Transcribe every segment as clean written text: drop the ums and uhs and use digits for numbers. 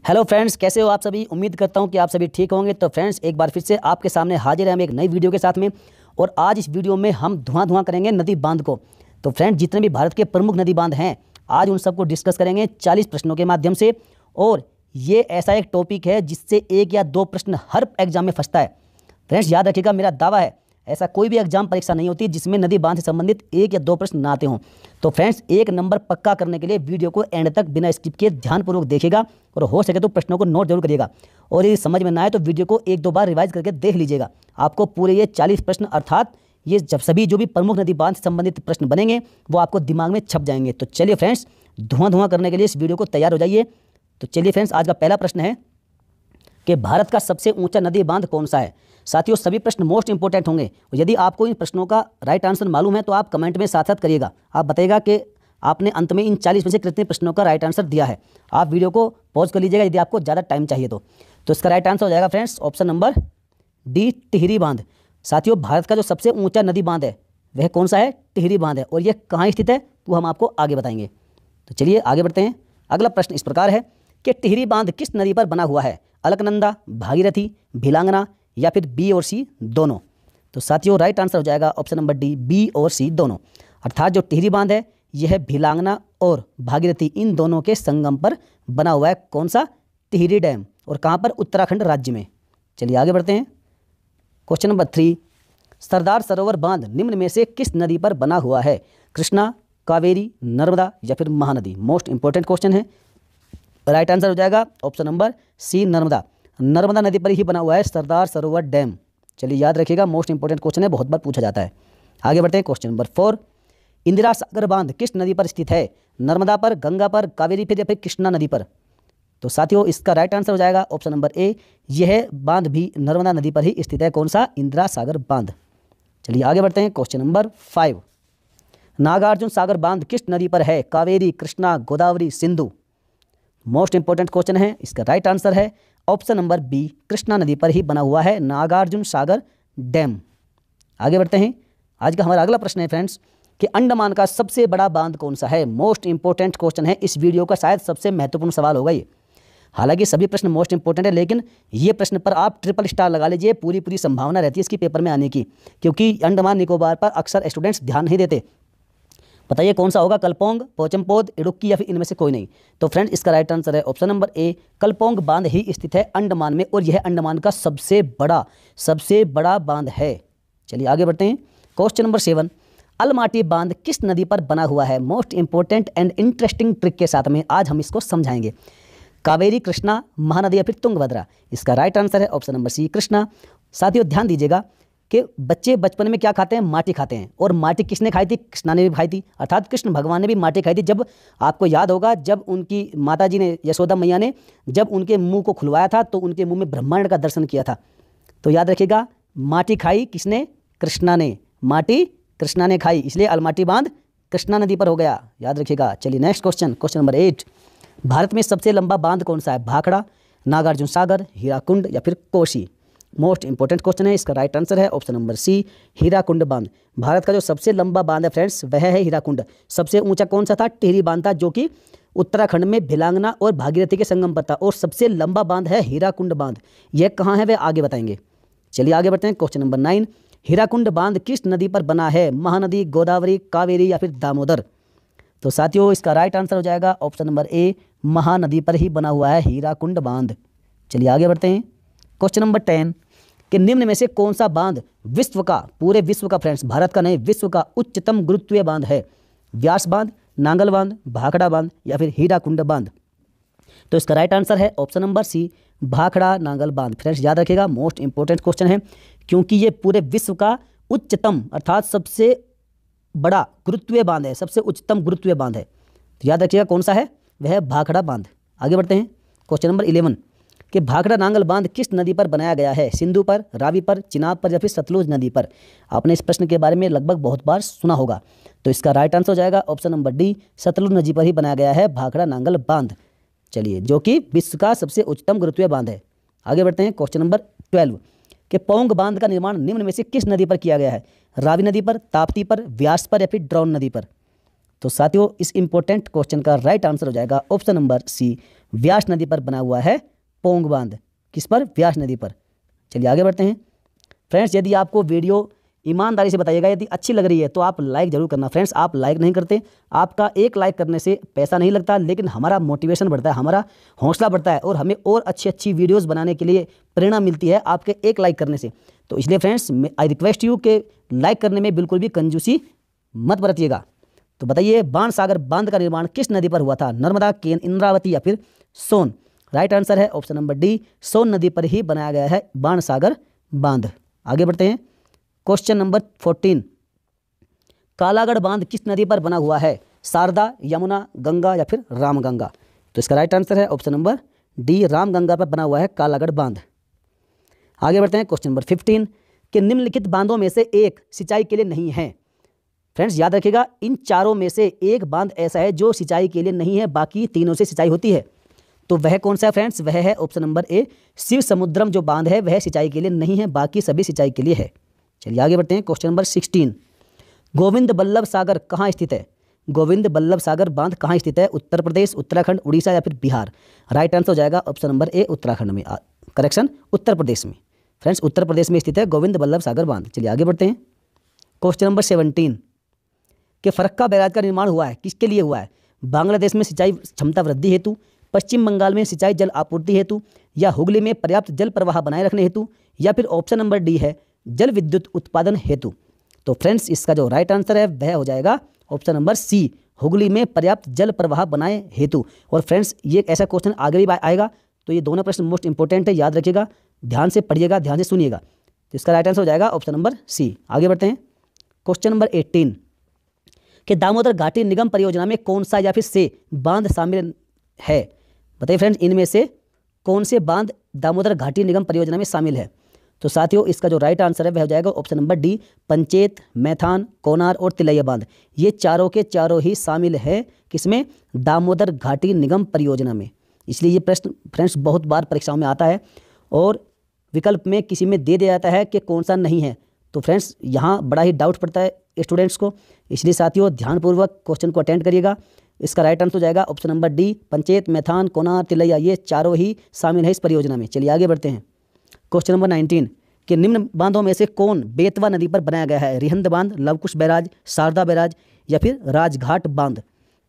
Hello friends, कैसे हो आप सभी। उम्मीद करता हूं कि आप सभी ठीक होंगे। तो फ्रेंड्स, एक बार फिर से आपके सामने हाजिर है हम एक नई वीडियो के साथ में। और आज इस वीडियो में हम धुआं करेंगे नदी बांध को। तो फ्रेंड्स, जितने भी भारत के प्रमुख नदी बांध हैं आज उन सबको डिस्कस करेंगे 40 प्रश्नों के माध्यम से। और ये ऐसा एक टॉपिक है जिससे एक या दो प्रश्न हर एग्जाम में फंसता है। फ्रेंड्स, याद रखिएगा, मेरा दावा है ऐसा कोई भी एग्जाम परीक्षा नहीं होती जिसमें नदी बांध से संबंधित एक या दो प्रश्न ना आते हों। तो फ्रेंड्स, एक नंबर पक्का करने के लिए वीडियो को एंड तक बिना स्किप किए ध्यानपूर्वक देखिएगा और हो सके तो प्रश्नों को नोट जरूर करिएगा। और यदि समझ में ना आए तो वीडियो को एक दो बार रिवाइज करके देख लीजिएगा। आपको पूरे ये 40 प्रश्न अर्थात ये जब सभी जो भी प्रमुख नदी बांध से संबंधित प्रश्न बनेंगे वो आपको दिमाग में छप जाएंगे। तो चलिए फ्रेंड्स, धुआं करने के लिए इस वीडियो को तैयार हो जाइए। तो चलिए फ्रेंड्स, आज का पहला प्रश्न है कि भारत का सबसे ऊंचा नदी बांध कौन सा है। साथियों, सभी प्रश्न मोस्ट इंपोर्टेंट होंगे। यदि आपको इन प्रश्नों का राइट आंसर मालूम है तो आप कमेंट में साथ साथ करिएगा। आप बताइएगा कि आपने अंत में इन 40 में से कितने प्रश्नों का राइट आंसर दिया है। आप वीडियो को पॉज कर लीजिएगा यदि आपको ज़्यादा टाइम चाहिए तो इसका राइट आंसर हो जाएगा friends option number D, Tehri बांध। साथियों, भारत का जो सबसे ऊंचा नदी बांध है वह कौन सा है? टिहरी बांध है। और यह कहाँ स्थित है वो हम आपको आगे बताएंगे। तो चलिए आगे बढ़ते हैं। अगला प्रश्न इस प्रकार है कि टिहरी बांध किस नदी पर बना हुआ है? अलकनंदा, भागीरथी, भिलांगना या फिर बी और सी दोनों। तो साथियों, राइट आंसर हो जाएगा ऑप्शन नंबर डी, बी और सी दोनों। अर्थात जो टिहरी बांध है यह भिलांगना और भागीरथी इन दोनों के संगम पर बना हुआ है। कौन सा? टिहरी डैम। और कहाँ पर? उत्तराखंड राज्य में। चलिए आगे बढ़ते हैं। क्वेश्चन नंबर 3, सरदार सरोवर बांध निम्न में से किस नदी पर बना हुआ है? कृष्णा, कावेरी, नर्मदा या फिर महानदी। मोस्ट इंपॉर्टेंट क्वेश्चन है। राइट आंसर हो जाएगा option number C, Narmada. Narmada नदी पर ही बना हुआ है सरदार सरोवर डैम। चलिए याद रखिएगा, मोस्ट इंपॉर्टेंट क्वेश्चन है, बहुत बार पूछा जाता है। आगे बढ़ते हैं। क्वेश्चन नंबर 4, इंदिरा सागर बांध किस नदी पर स्थित है? नर्मदा पर, गंगा पर, कावेरी पर या फिर कृष्णा नदी पर। तो साथियों, इसका राइट आंसर हो जाएगा ऑप्शन नंबर ए, यह बांध भी नर्मदा नदी पर ही स्थित है। कौन सा? इंदिरा सागर बांध। चलिए आगे बढ़ते हैं। क्वेश्चन नंबर 5, नागार्जुन सागर बांध किस नदी पर है? Kaveri, Krishna, Godavari, Sindhu. Most important question है। इसका राइट आंसर है ऑप्शन नंबर बी, कृष्णा नदी पर ही बना हुआ है नागार्जुन सागर डैम। आगे बढ़ते हैं। आज का हमारा अगला प्रश्न है फ्रेंड्स कि अंडमान का सबसे बड़ा बांध कौन सा है? मोस्ट इंपॉर्टेंट क्वेश्चन है। इस वीडियो का शायद सबसे महत्वपूर्ण सवाल होगा ये। हालांकि सभी प्रश्न मोस्ट इंपॉर्टेंट है, लेकिन ये प्रश्न पर आप ट्रिपल स्टार लगा लीजिए। पूरी संभावना रहती है इसकी पेपर में आने की, क्योंकि अंडमान निकोबार पर अक्सर स्टूडेंट्स ध्यान नहीं देते। बताइए कौन सा होगा? कल्पोंग, पोचमपोद, इडुक्की या फिर इनमें से कोई नहीं। तो फ्रेंड्स, इसका राइट आंसर है ऑप्शन नंबर ए, कल्पोंग बांध ही स्थित है अंडमान में और यह अंडमान का सबसे बड़ा बांध है। चलिए आगे बढ़ते हैं। क्वेश्चन नंबर 7, अलमाटी बांध किस नदी पर बना हुआ है? Most important and interesting trick के साथ में आज हम इसको समझाएंगे। कावेरी, कृष्णा, महानदी या फिर तुंगभद्रा। इसका राइट आंसर है ऑप्शन नंबर सी, कृष्णा। साथियों, ध्यान दीजिएगा कि बच्चे बचपन में क्या खाते हैं? माटी खाते हैं। और माटी किसने खाई थी? कृष्णा ने भी खाई थी, अर्थात कृष्ण भगवान ने भी माटी खाई थी। जब आपको याद होगा, जब उनकी माताजी ने, यशोदा मैया ने जब उनके मुंह को खुलवाया था तो उनके मुंह में ब्रह्मांड का दर्शन किया था। तो याद रखिएगा, माटी खाई किसने? कृष्णा ने। माटी कृष्णा ने खाई, इसलिए अलमाटी बांध कृष्णा नदी पर हो गया। याद रखिएगा। चलिए next question, question number 8, Bharat में सबसे लंबा बांध कौन सा है? भाखड़ा, नागार्जुन सागर, हीराकुंड या फिर कोसी। मोस्ट इंपॉर्टेंट क्वेश्चन है। इसका राइट आंसर है ऑप्शन नंबर सी, हीराकुंड बांध। भारत का जो सबसे लंबा बांध है फ्रेंड्स वह है हीराकुंड। सबसे ऊंचा कौन सा था? टिहरी बांध था, जो कि उत्तराखंड में भिलांगना और भागीरथी के संगम पर था। और सबसे लंबा बांध है हीराकुंड बांध। यह कहाँ है वह आगे बताएंगे। चलिए आगे बढ़ते हैं। क्वेश्चन नंबर 9, हीराकुंड बांध किस नदी पर बना है? महानदी, गोदावरी, कावेरी या फिर दामोदर। तो साथियों, इसका राइट आंसर हो जाएगा ऑप्शन नंबर ए, महानदी पर ही बना हुआ है हीराकुंड बांध। चलिए आगे बढ़ते हैं। क्वेश्चन नंबर 10 कि निम्न में से कौन सा बांध विश्व का, पूरे विश्व का फ्रेंड्स, भारत का नहीं, विश्व का उच्चतम गुरुत्वीय बांध है? व्यास बांध, नांगल बांध, भाखड़ा बांध या फिर हीराकुंड बांध। तो इसका राइट आंसर है option number C, Bhakra Nangal बांध। फ्रेंड्स, याद रखिएगा, मोस्ट इंपॉर्टेंट क्वेश्चन है, क्योंकि ये पूरे विश्व का उच्चतम अर्थात सबसे बड़ा गुरुत्वीय बांध है, सबसे उच्चतम गुरुत्वीय बांध है। तो याद रखिएगा कौन सा है? वह है भाखड़ा बांध। आगे बढ़ते हैं। क्वेश्चन नंबर 11 कि भाखड़ा नांगल बांध किस नदी पर बनाया गया है? सिंधु पर, रावी पर, चिनाब पर या फिर सतलुज नदी पर। आपने इस प्रश्न के बारे में लगभग बहुत बार सुना होगा। तो इसका राइट आंसर हो जाएगा ऑप्शन नंबर डी, सतलुज नदी पर ही बनाया गया है भाखड़ा नांगल बांध। चलिए, जो कि विश्व का सबसे उच्चतम गुरुत्वीय बांध है। आगे बढ़ते हैं। क्वेश्चन नंबर 12 कि पौंग बांध का निर्माण निम्न में से किस नदी पर किया गया है? रावी नदी पर, ताप्ती पर, व्यास पर या फिर ड्रोन नदी पर। तो साथियों, इस इंपॉर्टेंट क्वेश्चन का राइट आंसर हो जाएगा ऑप्शन नंबर सी, व्यास नदी पर बना हुआ है पोंग बांध। किस पर? व्यास नदी पर। चलिए आगे बढ़ते हैं। फ्रेंड्स यदि आपको वीडियो ईमानदारी से बताइएगा, यदि अच्छी लग रही है तो आप लाइक जरूर करना। फ्रेंड्स आप लाइक नहीं करते, आपका एक लाइक करने से पैसा नहीं लगता, लेकिन हमारा मोटिवेशन बढ़ता है, हमारा हौसला बढ़ता है और हमें और अच्छी अच्छी वीडियोस बनाने के लिए प्रेरणा मिलती है आपके एक लाइक करने से। तो इसलिए फ्रेंड्स आई रिक्वेस्ट यू के लाइक करने में बिल्कुल भी कंजूसी मत बरतिएगा। तो बताइए बाणसागर बांध का निर्माण किस नदी पर हुआ था? नर्मदा, केन, इंद्रावती या फिर सोन? राइट आंसर है ऑप्शन नंबर डी, सोन नदी पर ही बनाया गया है बाणसागर बांध। आगे बढ़ते हैं। क्वेश्चन नंबर 14, कालागढ़ बांध किस नदी पर बना हुआ है? शारदा, यमुना, गंगा या फिर रामगंगा? तो इसका राइट आंसर है ऑप्शन नंबर डी, रामगंगा पर बना हुआ है कालागढ़ बांध। आगे बढ़ते हैं। क्वेश्चन नंबर 15, कि निम्नलिखित बांधों में से एक सिंचाई के लिए नहीं है। फ्रेंड्स याद रखिएगा, इन चारों में से एक बांध ऐसा है जो सिंचाई के लिए नहीं है, बाकी तीनों से सिंचाई होती है। तो वह कौन सा है फ्रेंड्स? वह है ऑप्शन नंबर ए, शिव समुद्रम जो बांध है वह सिंचाई के लिए नहीं है, बाकी सभी सिंचाई के लिए है। चलिए आगे बढ़ते हैं। क्वेश्चन नंबर 16, गोविंद बल्लभ सागर कहाँ स्थित है? गोविंद बल्लभ सागर बांध कहाँ स्थित है? उत्तर प्रदेश, उत्तराखंड, उड़ीसा या फिर बिहार? राइट आंसर हो जाएगा ऑप्शन नंबर ए, उत्तराखंड में। करेक्शन, उत्तर प्रदेश में। फ्रेंड्स उत्तर प्रदेश में स्थित है गोविंद बल्लभ सागर बांध। चलिए आगे बढ़ते हैं। क्वेश्चन नंबर 17, कि फरक्का बैराज का निर्माण हुआ है किसके लिए हुआ है? बांग्लादेश में सिंचाई क्षमता वृद्धि हेतु, पश्चिम बंगाल में सिंचाई जल आपूर्ति हेतु, या हुगली में पर्याप्त जल प्रवाह बनाए रखने हेतु, या फिर ऑप्शन नंबर डी है जल विद्युत उत्पादन हेतु? तो फ्रेंड्स इसका जो राइट आंसर है वह हो जाएगा ऑप्शन नंबर सी, हुगली में पर्याप्त जल प्रवाह बनाए हेतु। और फ्रेंड्स ये ऐसा क्वेश्चन आगे भी आएगा, तो ये दोनों प्रश्न मोस्ट इंपॉर्टेंट है, याद रखिएगा, ध्यान से पढ़िएगा, ध्यान से सुनिएगा। तो इसका राइट आंसर हो जाएगा ऑप्शन नंबर सी। आगे बढ़ते हैं। क्वेश्चन नंबर 18, कि दामोदर घाटी निगम परियोजना में कौन सा या फिर से बांध शामिल है? बताइए फ्रेंड्स इनमें से कौन से बांध दामोदर घाटी निगम परियोजना में शामिल है? तो साथियों इसका जो राइट आंसर है वह हो जाएगा option number D, Panchet, Maithon, Konar और तिलैया बांध। ये चारों के चारों ही शामिल है किसमें? दामोदर घाटी निगम परियोजना में। इसलिए ये प्रश्न फ्रेंड्स बहुत बार परीक्षाओं में आता है और विकल्प में किसी में दे दिया जाता है कि कौन सा नहीं है। तो फ्रेंड्स यहाँ बड़ा ही डाउट पड़ता है स्टूडेंट्स को, इसलिए साथियों ध्यानपूर्वक क्वेश्चन को अटेंड करिएगा। इसका राइट आंसर हो जाएगा option number D, Panchet, Maithon, Konar, Tilaiya, ये चारों ही शामिल है इस परियोजना में। चलिए आगे बढ़ते हैं। क्वेश्चन नंबर 19, कि निम्न बांधों में से कौन बेतवा नदी पर बनाया गया है? रिहंद बांध, लवकुश बैराज, शारदा बैराज या फिर राजघाट बांध?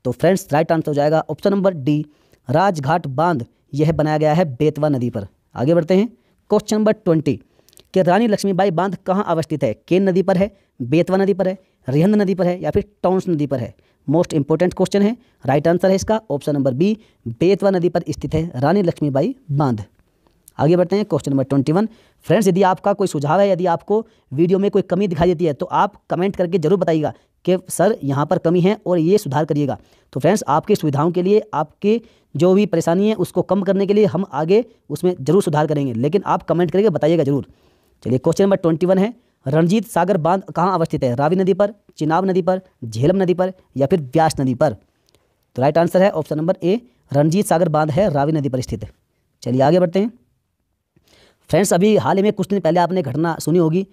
तो फ्रेंड्स राइट आंसर हो जाएगा ऑप्शन नंबर डी, राजघाट बांध, यह बनाया गया है बेतवा नदी पर। आगे बढ़ते हैं। क्वेश्चन नंबर 20, कि रानी लक्ष्मीबाई बांध कहाँ अवस्थित है? केन नदी पर है, बेतवा नदी पर है, रिहंद नदी पर है या फिर टॉन्स नदी पर है? मोस्ट इंपॉर्टेंट क्वेश्चन है, राइट आंसर है इसका ऑप्शन नंबर बी, बेतवा नदी पर स्थित है रानी लक्ष्मीबाई बांध। आगे बढ़ते हैं। क्वेश्चन नंबर 21, फ्रेंड्स यदि आपका कोई सुझाव है, यदि आपको वीडियो में कोई कमी दिखाई देती है तो आप कमेंट करके जरूर बताइएगा कि सर यहाँ पर कमी है और ये सुधार करिएगा। तो फ्रेंड्स आपकी सुविधाओं के लिए, आपके जो भी परेशानी है उसको कम करने के लिए हम आगे उसमें जरूर सुधार करेंगे, लेकिन आप कमेंट करके बताइएगा जरूर। चलिए क्वेश्चन नंबर 21 है, रणजीत सागर बांध कहाँ अवस्थित है? रावी नदी पर, चिनाब नदी पर, झेलम नदी पर या फिर व्यास नदी पर? तो राइट आंसर है ऑप्शन नंबर ए, रणजीत सागर बांध है रावी नदी पर स्थित है। चलिए आगे बढ़ते हैं। फ्रेंड्स अभी हाल ही में कुछ दिन पहले आपने घटना सुनी होगी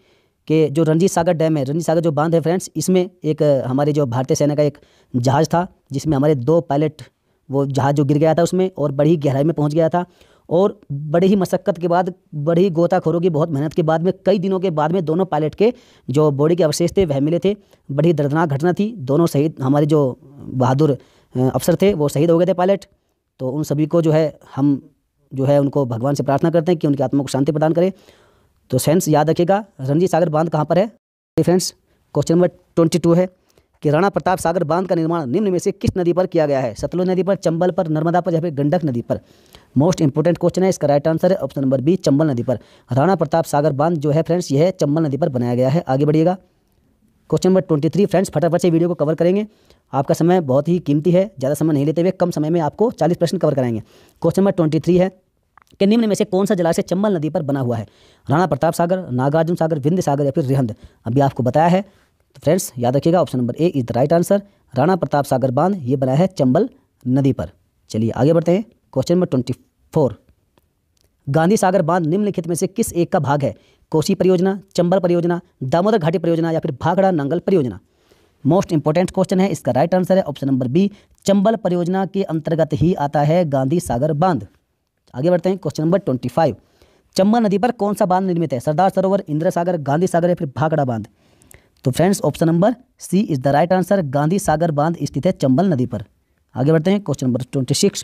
कि जो रणजीत सागर डैम है, रणजीत सागर जो बांध है फ्रेंड्स, इसमें एक हमारे जो भारतीय सेना का एक जहाज़ था जिसमें हमारे 2 पायलट, वो जहाज़ जो गिर गया था उसमें और बड़ी गहराई में पहुंच गया था और बड़ी ही मशक्क़त के बाद, बड़ी गोताखोरों की बहुत मेहनत के बाद में, कई दिनों के बाद में दोनों पायलट के जो बॉडी के अवशेष थे वह मिले थे। बड़ी दर्दनाक घटना थी, दोनों शहीद, हमारे जो बहादुर अफसर थे वो शहीद हो गए थे पायलट। तो उन सभी को जो है हम जो है उनको भगवान से प्रार्थना करते हैं कि उनकी आत्मा को शांति प्रदान करे। तो फ्रेंड्स याद रखिएगा रणजीत सागर बांध कहाँ पर है? फ्रेंड्स क्वेश्चन नंबर 22 है कि राणा प्रताप सागर बांध का निर्माण निम्न में से किस नदी पर किया गया है? सतलुज नदी पर, चंबल पर, नर्मदा पर या फिर गंडक नदी पर? मोस्ट इंपॉर्टेंट क्वेश्चन है, इसका राइट आंसर है ऑप्शन नंबर बी, चंबल नदी पर। राणा प्रताप सागर बांध जो है फ्रेंड्स यह चंबल नदी पर बनाया गया है। आगे बढ़िएगा। क्वेश्चन नंबर 23 फ्रेंड्स फटाफट से वीडियो को कवर करेंगे, आपका समय बहुत ही कीमती है, ज़्यादा समय नहीं लेते हुए कम समय में आपको 40 प्रश्न कवर कराएंगे। क्वेश्चन नंबर 23 है कि निम्न में से कौन सा जलाशय चंबल नदी पर बना हुआ है? राणा प्रताप सागर, नागार्जुन सागर, विंध्य सागर या फिर रिहंद? अभी आपको बताया है। तो फ्रेंड्स याद रखिएगा option number A is the right answer, Rana Pratap Sagar बांध ये बना है चंबल नदी पर। चलिए आगे बढ़ते हैं। क्वेश्चन नंबर 24, गांधी सागर बांध निम्नलिखित में से किस एक का भाग है? कोसी परियोजना, चंबल परियोजना, दामोदर घाटी परियोजना या फिर भाखड़ा नांगल परियोजना? मोस्ट इंपॉर्टेंट क्वेश्चन है, इसका राइट आंसर है ऑप्शन नंबर बी, चंबल परियोजना के अंतर्गत ही आता है गांधी सागर बांध। आगे बढ़ते हैं क्वेश्चन नंबर 25, चंबल नदी पर कौन सा बांध निर्मित है? सरदार सरोवर, इंदिरा सागर, गांधी सागर या फिर भाखड़ा बांध? तो friends option number C is the right answer, Gandhi Sagar बांध स्थित है चंबल नदी पर। आगे बढ़ते हैं क्वेश्चन नंबर 26,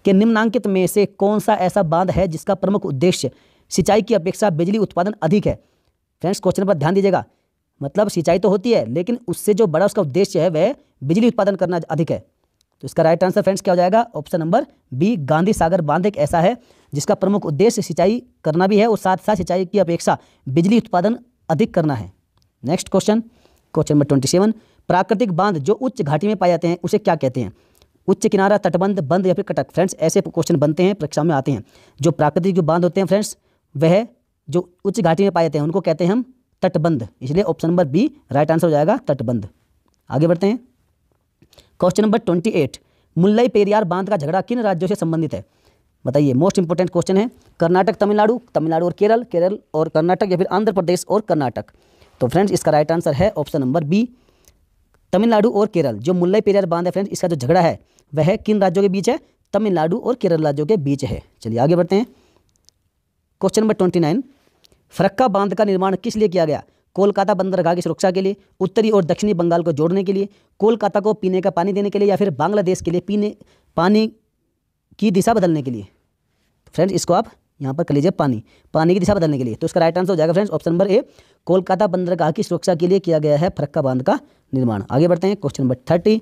कि निम्नांकित में से कौन सा ऐसा बांध है जिसका प्रमुख उद्देश्य सिंचाई की अपेक्षा बिजली उत्पादन अधिक है? फ्रेंड्स क्वेश्चन पर ध्यान दीजिएगा, मतलब सिंचाई तो होती है लेकिन उससे जो बड़ा उसका उद्देश्य है वह बिजली उत्पादन करना अधिक है। तो इसका राइट आंसर फ्रेंड्स क्या हो जाएगा? Option number B, Gandhi Sagar बांध एक ऐसा है जिसका प्रमुख उद्देश्य सिंचाई करना भी है और साथ साथ सिंचाई की अपेक्षा बिजली उत्पादन अधिक करना है। नेक्स्ट क्वेश्चन, क्वेश्चन नंबर 27, प्राकृतिक बांध जो उच्च घाटी में पाए जाते हैं उसे क्या कहते हैं? उच्च किनारा, तटबंध, बंध या फिर कटक? फ्रेंड्स ऐसे क्वेश्चन बनते हैं, परीक्षा में आते हैं। जो प्राकृतिक जो बांध होते हैं फ्रेंड्स वह जो उच्च घाटी में पाए जाते हैं उनको कहते हैं हम तटबंध, इसलिए option number B right answer हो जाएगा, तटबंध। आगे बढ़ते हैं क्वेश्चन नंबर 28, मुल्लाई पेरियार बांध का झगड़ा किन राज्यों से संबंधित है? बताइए, मोस्ट इंपोर्टेंट क्वेश्चन है। कर्नाटक, तमिलनाडु, तमिलनाडु और केरल, केरल और कर्नाटक या फिर आंध्र प्रदेश और कर्नाटक? तो फ्रेंड्स इसका राइट आंसर है ऑप्शन नंबर बी, तमिलनाडु और केरल। जो मुल्लाई पेरियार बांध है फ्रेंड्स, इसका जो झगड़ा है वह किन राज्यों के बीच है? तमिलनाडु और केरल राज्यों के बीच है। चलिए आगे बढ़ते हैं क्वेश्चन नंबर 29, फरक्का बांध का निर्माण किस लिए किया गया? कोलकाता बंदरगाह की सुरक्षा के लिए, उत्तरी और दक्षिणी बंगाल को जोड़ने के लिए, कोलकाता को पीने का पानी देने के लिए या फिर बांग्लादेश के लिए पीने पानी की दिशा बदलने के लिए? फ्रेंड्स इसको आप यहाँ पर कर लीजिए, पानी की दिशा बदलने के लिए। तो इसका राइट आंसर हो जाएगा फ्रेंड्स ऑप्शन नंबर ए, कोलकाता बंदरगाह की सुरक्षा के लिए किया गया है फरक्का बांध का निर्माण। आगे बढ़ते हैं क्वेश्चन नंबर 30,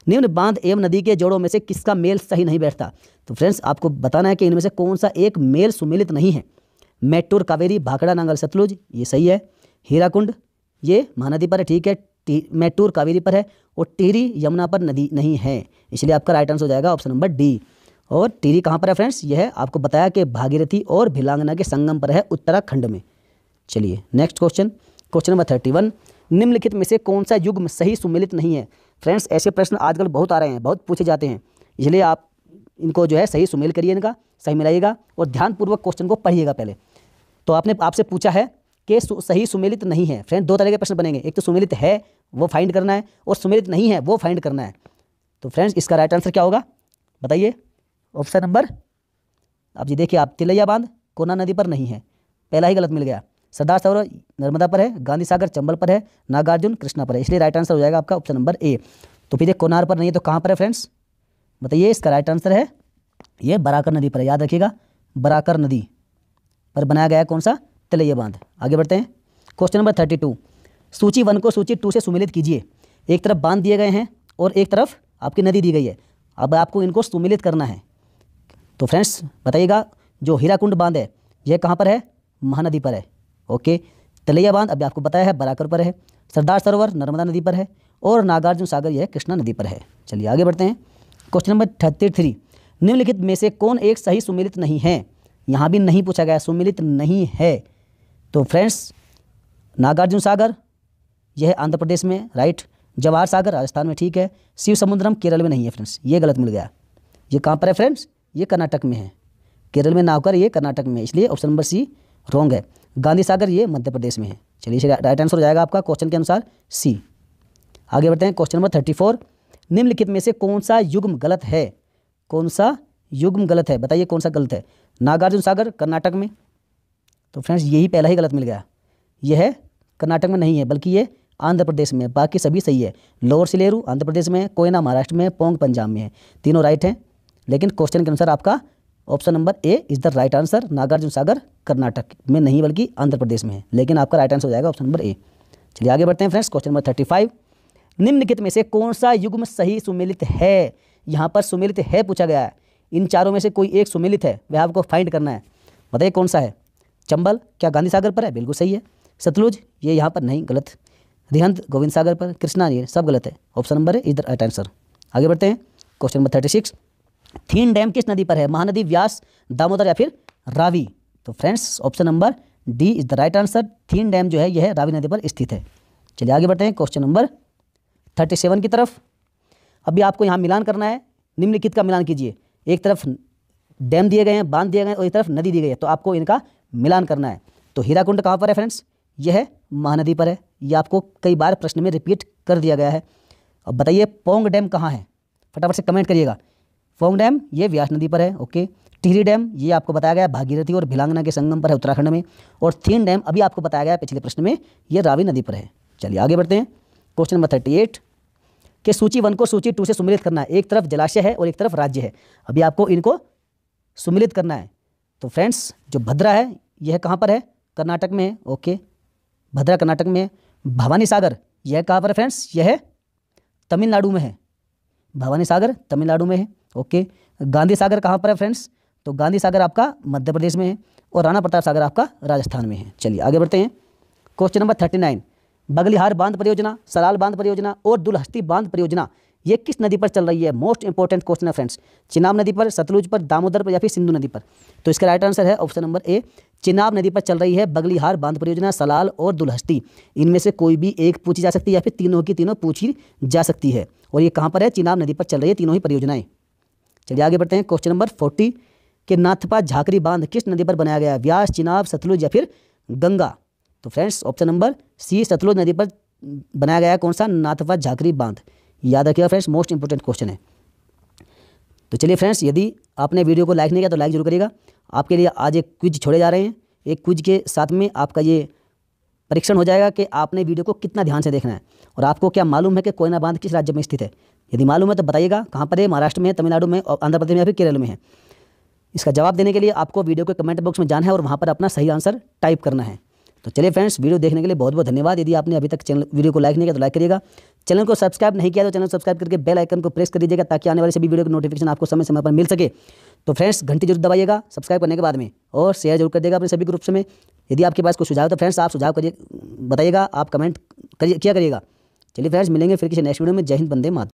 निम्न बांध एवं नदी के जोड़ों में से किसका मेल सही नहीं बैठता? तो फ्रेंड्स आपको बताना है कि इनमें से कौन सा एक मेल सुमेलित नहीं है। मैटूर कावेरी, भाखड़ा नांगल सतलुज, ये सही है। हीराकुंड ये महानदी पर है, ठीक है, मैटूर कावेरी पर है, और टिहरी यमुना पर नदी नहीं है, इसलिए आपका राइट आंसर हो जाएगा ऑप्शन नंबर डी। और टिहरी कहाँ पर है फ्रेंड्स? यह आपको बताया कि भागीरथी और भिलांगना के संगम पर है, उत्तराखंड में। चलिए नेक्स्ट क्वेश्चन, क्वेश्चन नंबर 31, निम्नलिखित में से कौन सा युग्म सही सुमेलित नहीं है? फ्रेंड्स ऐसे प्रश्न आजकल बहुत आ रहे हैं, बहुत पूछे जाते हैं, इसलिए आप इनको जो है सही सुमेल करिए, इनका सही मिलाइएगा और ध्यानपूर्वक क्वेश्चन को पढ़िएगा पहले। तो आपने आपसे पूछा है कि सही सुमेलित नहीं है। फ्रेंड दो तरह के प्रश्न बनेंगे, एक तो सुमेलित है वो फाइंड करना है और सुमेलित नहीं है वो फाइंड करना है। तो फ्रेंड्स इसका राइट आंसर क्या होगा बताइए? ऑप्शन नंबर, अब जी देखिए आप, तिलैया बांध कोना नदी पर नहीं है, पहला ही गलत मिल गया। सरदार सरोवर नर्मदा पर है, गांधी सागर चंबल पर है, नागार्जुन कृष्णा पर है, इसलिए राइट आंसर हो जाएगा आपका ऑप्शन नंबर ए। तो फिर ये कोनार पर नहीं है तो कहाँ पर है फ्रेंड्स बताइए? इसका राइट आंसर है ये बराकर नदी पर है, याद रखिएगा, बराकर नदी पर बनाया गया कौन सा? तिलैया बांध। आगे बढ़ते हैं क्वेश्चन नंबर 32, सूची 1 को सूची 2 से सुमेलित कीजिए। एक तरफ बांध दिए गए हैं और एक तरफ आपकी नदी दी गई है, अब आपको इनको सुमेलित करना है। तो फ्रेंड्स बताइएगा, जो हीराकुंड बांध है यह कहाँ पर है? महानदी पर है, ओके। तिलैया बांध अभी आपको बताया है बराकर पर है, सरदार सरोवर नर्मदा नदी पर है और नागार्जुन सागर यह कृष्णा नदी पर है। चलिए आगे बढ़ते हैं क्वेश्चन नंबर 33, निम्नलिखित में से कौन एक सही सुमेलित नहीं है? यहाँ भी नहीं पूछा गया, सुमेलित नहीं है। तो फ्रेंड्स नागार्जुन सागर यह आंध्र प्रदेश में, राइट। जवाहर सागर राजस्थान में, ठीक है। शिव समुद्रम केरल में नहीं है फ्रेंड्स, ये गलत मिल गया। ये कहाँ पर है फ्रेंड्स? ये कर्नाटक में है, केरल में ना होकर ये कर्नाटक में है, इसलिए ऑप्शन नंबर सी रॉन्ग है। गांधी सागर ये मध्य प्रदेश में है। चलिए राइट आंसर हो जाएगा आपका क्वेश्चन के अनुसार सी। आगे बढ़ते हैं क्वेश्चन नंबर 34, निम्नलिखित में से कौन सा युग्म गलत है? कौन सा युग्म गलत है बताइए, कौन सा गलत है? नागार्जुन सागर कर्नाटक में, तो फ्रेंड्स यही पहला ही गलत मिल गया। यह है कर्नाटक में नहीं है बल्कि ये आंध्र प्रदेश में है, बाकी सभी सही है। लोअर सिलेरू आंध्र प्रदेश में है, कोयना महाराष्ट्र में है, पोंग पंजाब में है, तीनों राइट हैं। लेकिन क्वेश्चन के अनुसार आपका option number A is the right answer. Nagarjuna Sagar Karnataka में नहीं बल्कि आंध्र प्रदेश में है, लेकिन आपका राइट आंसर हो जाएगा ऑप्शन नंबर ए। चलिए आगे बढ़ते हैं फ्रेंड्स क्वेश्चन नंबर 35, निम्नलिखित में से कौन सा युग्म सही सुमेलित है? यहाँ पर सुमेलित है पूछा गया है, इन चारों में से कोई एक सुमेलित है, वह आपको फाइंड करना है। बताइए कौन सा है? चंबल क्या गांधी सागर पर है? बिल्कुल सही है। सतलुज ये यहाँ पर नहीं, गलत। रिहंद गोविंद सागर पर, कृष्णा ये सब गलत है, ऑप्शन नंबर है इधर राइट आंसर। आगे बढ़ते हैं क्वेश्चन नंबर 36, थीन डैम किस नदी पर है? महानदी, व्यास, दामोदर या फिर रावी? तो friends option number D is the right answer. Thin dam जो है यह रावी नदी पर स्थित है। चलिए आगे बढ़ते हैं क्वेश्चन नंबर 37 की तरफ। अभी आपको यहाँ मिलान करना है, निम्नलिखित का मिलान कीजिए। एक तरफ डैम दिए गए हैं, बांध दिए गए हैं और एक तरफ नदी दी गई है, तो आपको इनका मिलान करना है। तो हीराकुंड कहाँ पर है फ्रेंड्स? यह महानदी पर है। यह आपको कई बार प्रश्न में रिपीट कर दिया गया है। अब बताइए पौंग डैम कहाँ है, फटाफट से कमेंट करिएगा। पौंग डैम ये व्यास नदी पर है। ओके। टिहरी डैम ये आपको बताया गया भागीरथी और भिलांगना के संगम पर है उत्तराखंड में। और थीन डैम अभी आपको बताया गया पिछले प्रश्न में, ये रावी नदी पर है। चलिए आगे बढ़ते हैं। क्वेश्चन नंबर 38 कि सूची 1 को सूची 2 से सुमेलित करना है। एक तरफ जलाशय है और एक तरफ राज्य है। अभी आपको इनको सुमेलित करना है। तो फ्रेंड्स जो भद्रा है यह कहाँ पर है, कर्नाटक में है। ओके, भद्रा कर्नाटक में है। भवानी सागर यह कहाँ पर है फ्रेंड्स, यह तमिलनाडु में है। भवानी सागर तमिलनाडु में है। ओके। गांधी सागर कहाँ पर है फ्रेंड्स, तो गांधी सागर आपका मध्य प्रदेश में है। और राणा प्रताप सागर आपका राजस्थान में है। चलिए आगे बढ़ते हैं। क्वेश्चन नंबर 39 बगलिहार बांध परियोजना, सलाल बांध परियोजना और दुलहस्ती बांध परियोजना ये किस नदी पर चल रही है। मोस्ट इंपॉर्टेंट क्वेश्चन है फ्रेंड्स। चिनाब नदी पर, सतलुज पर, दामोदर पर या फिर सिंधु नदी पर। तो इसका राइट आंसर है ऑप्शन नंबर ए, चिनाब नदी पर चल रही है बगलिहार बांध परियोजना, सलाल और दुलहस्ती। इनमें से कोई भी एक पूछी जा सकती है या फिर तीनों की तीनों पूछी जा सकती है। और ये कहाँ पर है, चिनाब नदी पर चल रही है तीनों ही परियोजनाएं। चलिए आगे बढ़ते हैं। क्वेश्चन नंबर 40 कि नाथपा झाकरी बांध किस नदी पर बनाया गया, व्यास, चिनाब, सतलुज या फिर गंगा। तो friends option number C, Sutlej नदी पर बनाया गया कौन सा, नाथपा झाकरी बांध। याद रखिएगा फ्रेंड्स, मोस्ट इंपोर्टेंट क्वेश्चन है। तो चलिए फ्रेंड्स, यदि आपने वीडियो को लाइक नहीं किया तो लाइक जरूर करिएगा। आपके लिए आज एक क्विज छोड़े जा रहे हैं। एक क्विज के साथ में आपका ये परीक्षण हो जाएगा कि आपने वीडियो को कितना ध्यान से देखना है और आपको क्या मालूम है कि कोयना बांध किस राज्य में स्थित है। यदि मालूम है तो बताइएगा कहाँ पर है, महाराष्ट्र में है, तमिलनाडु में, और आंध्र प्रदेश में या फिर केरल में है। इसका जवाब देने के लिए आपको वीडियो के कमेंट बॉक्स में जाना है और वहाँ पर अपना सही आंसर टाइप करना है। तो चलिए फ्रेंड्स, वीडियो देखने के लिए बहुत बहुत धन्यवाद। यदि आपने अभी तक चैनल वीडियो को लाइक नहीं किया तो लाइक करिएगा। चैनल को सब्सक्राइब नहीं किया तो चैनल सब्सक्राइब करके बेल आइकन को प्रेस कर दीजिएगा ताकि आने वाले सभी वीडियो की नोटिफिकेशन आपको समय समय पर मिल सके। तो फ्रेंड्स घंटी जरूर दबाइएगा सब्सक्राइब करने के बाद में, और शेयर जरूर कर देगा अपने सभी ग्रुप्स में। यदि आपके पास कोई सुझाव तो फ्रेंड्स आप सुझाव करिए, बताइएगा, आप कमेंट करिए, क्या करिएगा। चलिए फ्रेंड्स, मिलेंगे फिर किसी नेक्स्ट वीडियो में। जय हिंद, वंदे मातरम।